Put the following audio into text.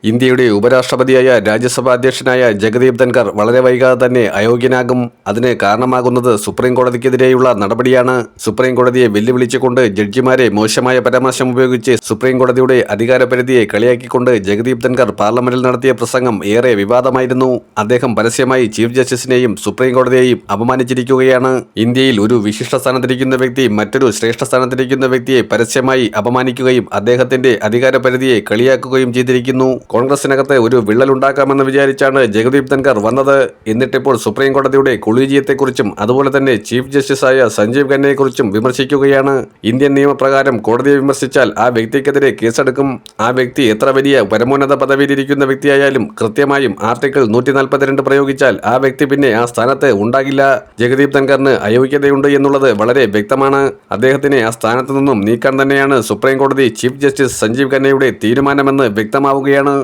ഇന്ത്യയുടെ ഉപരാഷ്ട്രപതിയായ രാജ്യസഭാ അധ്യക്ഷനായ ജഗദീപ് ധൻഖർ വളരെ വൈകാതെ തന്നെ അയോഗ്യനാകും. അതിന് കാരണമാകുന്നത് സുപ്രീം കോടതിക്കെതിരെയുള്ള നടപടിയാണ്. സുപ്രീം കോടതിയെ വെല്ലുവിളിച്ചുകൊണ്ട് ജഡ്ജിമാരെ മോശമായ പരാമർശം ഉപയോഗിച്ച് സുപ്രീം കോടതിയുടെ അധികാരപരിധിയെ കളിയാക്കിക്കൊണ്ട് ജഗദീപ് ധൻഖർ പാർലമെന്റിൽ നടത്തിയ പ്രസംഗം ഏറെ വിവാദമായിരുന്നു. അദ്ദേഹം പരസ്യമായി ചീഫ് ജസ്റ്റിസിനെയും സുപ്രീം കോടതിയെയും അപമാനിച്ചിരിക്കുകയാണ്. ഇന്ത്യയിൽ ഒരു വിശിഷ്ട സ്ഥാനത്തിരിക്കുന്ന വ്യക്തി മറ്റൊരു ശ്രേഷ്ഠ സ്ഥാനത്തിരിക്കുന്ന വ്യക്തിയെ പരസ്യമായി അപമാനിക്കുകയും അദ്ദേഹത്തിന്റെ അധികാരപരിധിയെ കളിയാക്കുകയും ചെയ്തിരിക്കുന്നു. കോൺഗ്രസിനകത്ത് ഒരു വിള്ളലുണ്ടാക്കാമെന്ന് വിചാരിച്ചാണ് ജഗദീപ് ധൻഖർ വന്നത്. എന്നിട്ടിപ്പോൾ സുപ്രീം കോടതിയുടെ കൊളീജിയത്തെക്കുറിച്ചും അതുപോലെ തന്നെ ചീഫ് ജസ്റ്റിസായ സഞ്ജീവ് ഖന്നയെക്കുറിച്ചും വിമർശിക്കുകയാണ്. ഇന്ത്യൻ നിയമപ്രകാരം കോടതിയെ വിമർശിച്ചാൽ ആ വ്യക്തിക്കെതിരെ കേസെടുക്കും. ആ വ്യക്തി എത്ര വലിയ പരമോന്നത പദവിയിലിരിക്കുന്ന വ്യക്തിയായാലും കൃത്യമായും ആർട്ടിക്കിൾ 142 പ്രയോഗിച്ചാൽ ആ വ്യക്തി പിന്നെ ആ സ്ഥാനത്ത് ഉണ്ടാകില്ല. ജഗദീപ് ധൻഖറിന് അയോഗ്യതയുണ്ട് എന്നുള്ളത് വളരെ വ്യക്തമാണ്. അദ്ദേഹത്തിനെ ആ സ്ഥാനത്ത് നിന്നും നീക്കാൻ തന്നെയാണ് സുപ്രീം കോടതി ചീഫ് ജസ്റ്റിസ് സഞ്ജീവ് ഖന്നയുടെ തീരുമാനമെന്ന് വ്യക്തമാവുകയാണ്.